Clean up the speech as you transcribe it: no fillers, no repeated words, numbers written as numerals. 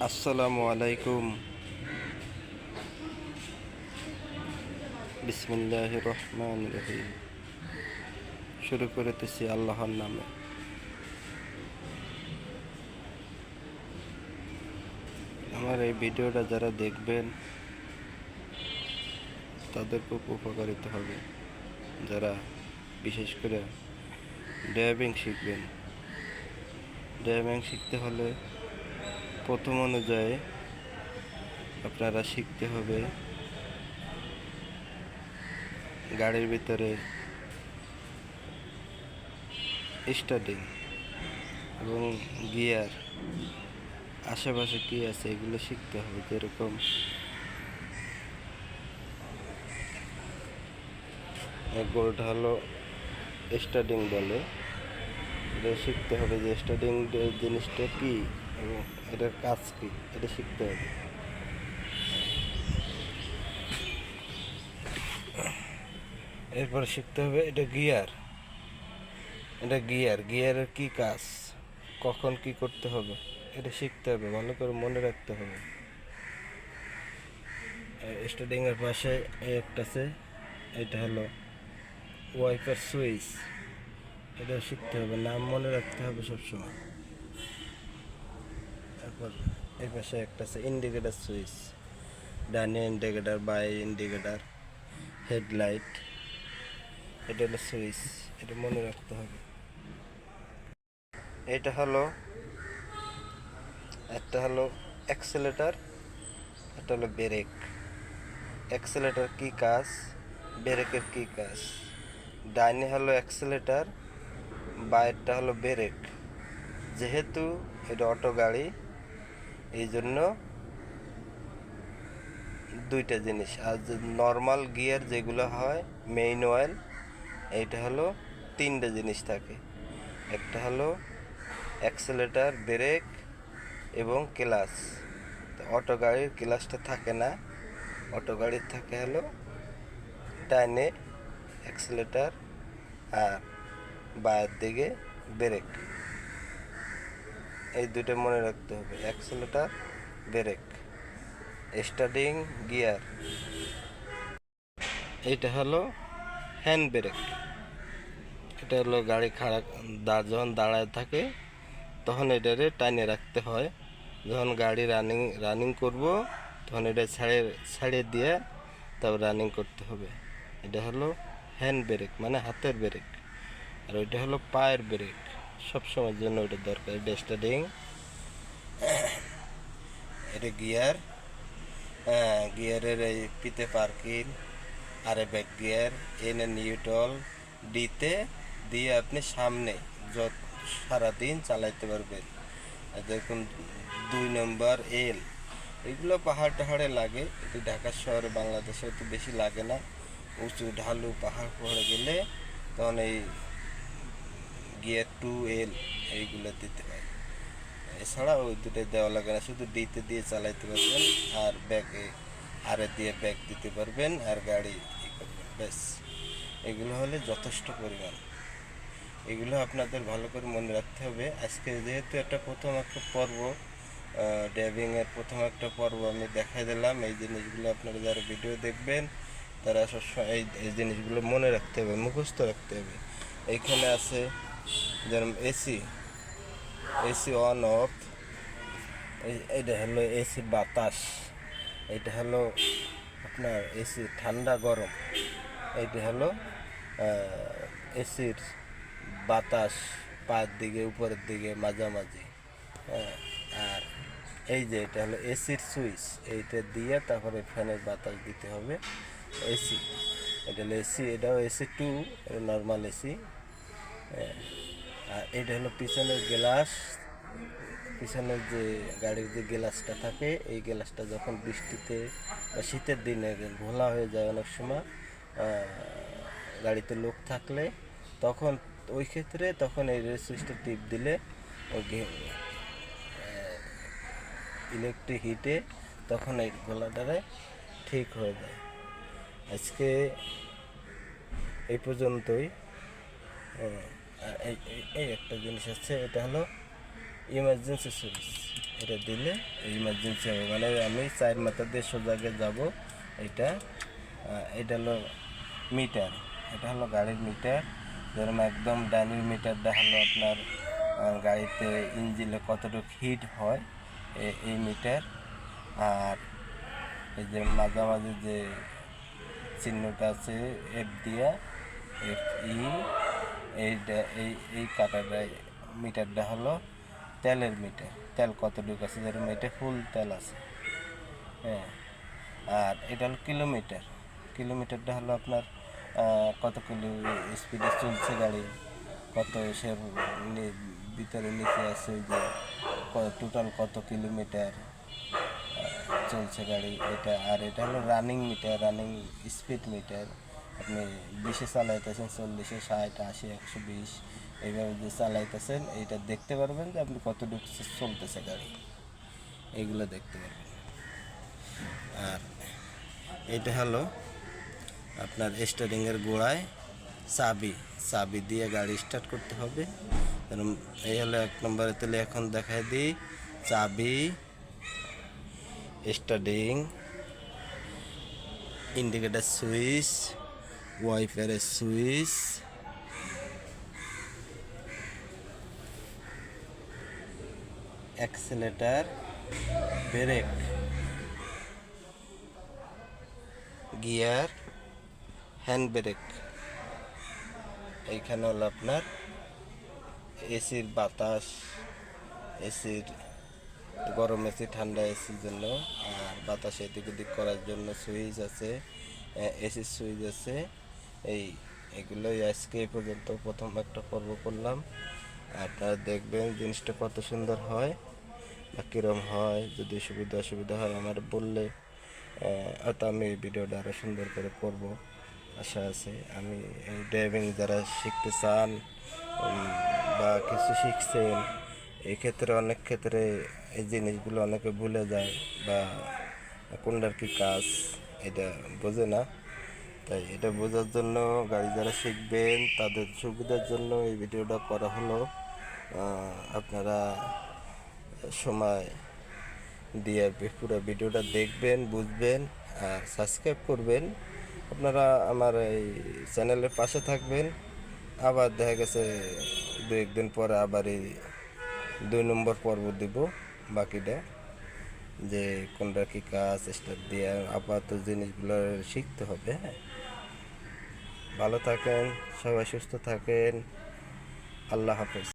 আসসালামু আলাইকুম। বিসমিল্লাহির রহমানির রহিম। শুরু করিতেছি আল্লাহর নামে। আমার এই ভিডিওটা যারা দেখবেন তাদের খুব উপকারিত হবে। যারা বিশেষ করে ড্রাইভিং শিখবেন, ড্রাইভিং শিখতে হলে প্রথম অনুযায়ী আপনারা শিখতে হবে গাড়ির ভিতরে স্টার্টিং এবং গিয়ার আশেপাশে কি আছে এগুলো শিখতে হবে। যেরকম গোলটা হলো স্টার্টিং বলে, এটা শিখতে হবে যে স্টার্টিং জিনিসটা কি এবং এটার কাজ কি, এটা শিখতে হবে। এরপর শিখতে হবে এটা গিয়ার, গিয়ারের কি কাজ, কখন কি করতে হবে এটা শিখতে হবে, ভালো করে মনে রাখতে হবে। স্টার্টিং এর পাশে একটা আছে, এটা হলো ওয়াইপার সুইচ, এটা শিখতে হবে, নাম মনে রাখতে হবে সবসময়। তারপর এর পাশে একটা আছে ইন্ডিকেটার সুইচ, ডানে ইন্ডিকেটার, বাই ইন্ডিকেটার, হেডলাইট, এটা হলো সুইচ, এটা মনে রাখতে হবে। এটা হলো একটা হলো অ্যাক্সেলেটার, একটা হলো ব্রেক। অ্যাক্সেলেটার কি কাজ, ব্রেকের কি কাজ। ডাইনে হলো অ্যাক্সেলেটার, বাইরটা হলো ব্রেক। যেহেতু এটা অটো গাড়ি, এই জন্য দুইটা জিনিস। আর যে নর্মাল গিয়ার যেগুলো হয় মেইন অয়েল, এইটা হলো তিনটা জিনিস থাকে। একটা হলো অ্যাক্সেলেটার, ব্রেক এবং ক্লাচ। তো অটো গাড়ির ক্লাচটা থাকে না, অটো গাড়ির থাকে হলো ডাইনে অ্যাক্সেলেটার আর বায়ের দিকে ব্রেক। এই দুটো মনে রাখতে হবে, অ্যাক্সেলেটার, ব্রেক, স্টার্টিং, গিয়ার। এইটা হলো হ্যান্ড ব্রেক, এটা হলো গাড়ি যখন দাঁড়ায় থাকে তখন এটারে টাইনে রাখতে হয়। যখন গাড়ি রানিং করব তখন এটা ছাড়িয়ে দিয়ে তারপর রানিং করতে হবে। এটা হলো হ্যান্ড ব্রেক মানে হাতের ব্রেক। আর ওইটা হলো পায়ের ব্রেক, সবসময়ের জন্য ওইটা দরকার। এটা স্টার্টিং, এটা গিয়ার, গিয়ারের এই পিতে পার্কিং, আরে ব্যাক গিয়ার, এনে নিউট্রাল, ডিতে দিয়ে আপনি সামনে যত সারাদিন চালাইতে পারবেন। আর দেখুন 2 নম্বর এল, এগুলো পাহাড় টাহাড়ে লাগে, এটি ঢাকা শহরে বাংলাদেশে তো বেশি লাগে না। উঁচু ঢালু পাহাড় পাহাড়ে গেলে তখন এই গিয়ার 2L এইগুলো দিতে হয়। এছাড়া ওই দুটো দেওয়া লাগে না, শুধু ডিতে দিয়ে চালাইতে পারবেন আর ব্যাগে আরে দিয়ে ব্যাগ দিতে পারবেন আর গাড়ি করবেন, ব্যাস। এগুলো হলে যথেষ্ট পরিমাণ। এগুলো আপনাদের ভালো করে মনে রাখতে হবে। আজকে যেহেতু একটা প্রথম একটা পর্ব, ড্রাইভিংয়ের প্রথম একটা পর্ব আমি দেখাই দিলাম। এই জিনিসগুলো আপনারা যারা ভিডিও দেখবেন তারা সবসময় এই জিনিসগুলো মনে রাখতে হবে, মুখস্থ রাখতে হবে। এইখানে আছে যেরকম এসি, এসি অন অফ, এইটা হলো এসি বাতাস, এইটা হলো আপনার এসি ঠান্ডা গরম, এইটা হলো এসির বাতাস পায়ের দিকে উপরের দিকে মাঝামাঝি। আর এই যে এটা হলো এসির সুইচ, এইটা দিয়ে তারপরে ফ্যানের বাতাস দিতে হবে। এসি, এটা হলো এসি, এটাও এসি 2, এটা নর্মাল এসি। আর এটা হলো পিছনের গ্লাস, পিছনের যে গাড়ির যে গ্লাসটা থাকে, এই গ্লাসটা যখন বৃষ্টিতে বা শীতের দিনে ঘোলা হয়ে যায় অনেক সময় গাড়িতে লোক থাকলে, তখন ওই ক্ষেত্রে তখন এই সুইচটা টিপ দিলে ওই ইলেকট্রিক হিটে তখন এই ঘোলাটারে ঠিক হয়ে যায়। আজকে এই পর্যন্তই। এই একটা জিনিস আছে, এটা হলো ইমার্জেন্সি সুইচ। এটা দিলে ইমার্জেন্সি হবে, মানে আমি 4 মাথা দিয়ে সোজাকে যাব। এটা এটা হলো মিটার, এটা হলো গাড়ির মিটার। যেরকম একদম ডাইনির মিটারটা হলো আপনার গাড়িতে ইঞ্জিনে কতটুকু হিট হয় এই মিটার। আর এই যে মাঝামাঝি যে চিহ্নটা আছে এফ দিয়া, এফ ই, এইটা এই কাটাটা মিটারটা হলো তেলের মিটার, তেল কতটুকু আছে, যেরকম এটা ফুল তেল আছে। হ্যাঁ, আর এটা হলো কিলোমিটার, কিলোমিটারটা হলো আপনার কত কিলো স্পিডে চলছে গাড়ি, কত সে ভিতরে নিচে আছে, ওই যে টোটাল কত কিলোমিটার চলছে গাড়ি এটা। আর এটা হলো running metre, running speed metre. আপনি 20-এ চালাইতেছেন, 40-এ, 60, 80, 120 এইভাবে যে চালাইতেছেন, এইটা দেখতে পারবেন যে আপনি কতটুকু চলতেছে গাড়ি, এইগুলো দেখতে পারবেন। আর এটা হলো আপনার স্টারিংয়ের গোড়ায় চাবি, চাবি দিয়ে গাড়ি স্টার্ট করতে হবে। এই হলো 1 নম্বরে। তাহলে এখন দেখাই দিই, চাবি, স্টার্টিং, ইন্ডিকেটার সুইচ, ওয়াইপারের switch, accelerator, brake, gear, hand brake. এইখানে হলো আপনার এসির বাতাস, এসির গরম এসি, ঠান্ডা এসির জন্য, আর বাতাস এদিক ওদিক করার জন্য সুইচ আছে, এসির সুইচ আছে। এগুলোই আজকে এই পর্যন্ত প্রথম একটা পর্ব করলাম। আপনারা দেখবেন জিনিসটা কত সুন্দর হয় বা কীরম হয়। যদি সুবিধা অসুবিধা হয় আমার বললে হয়তো আমি এই ভিডিওটা আরও সুন্দর করে করব, আশা আছে। আমি এই ড্রাইভিং যারা শিখতে চান বা কিছু শিখছেন, এই ক্ষেত্রে অনেক ক্ষেত্রে এই জিনিসগুলো অনেকে ভুলে যায় বা কোনটার কী কাজ এটা বোঝে না। তাই এটা বোঝার জন্য, গাড়ি যারা শিখবেন তাদের সুবিধার জন্য এই ভিডিওটা করা হলো। আপনারা সময় দিয়ে পুরো ভিডিওটা দেখবেন, বুঝবেন আর সাবস্ক্রাইব করবেন। আপনারা আমার এই চ্যানেলের পাশে থাকবেন। আবার দেখা গেছে 2-1 দিন পরে আবার এই 2 নম্বর পর্ব দিব, বাকিটা যে কোনটা কী কাজ স্টার্ট দিয়ে আপাতত জিনিসগুলো শিখতে হবে। হ্যাঁ, ভালো থাকেন, সবাই সুস্থ থাকেন, আল্লাহ হাফেজ।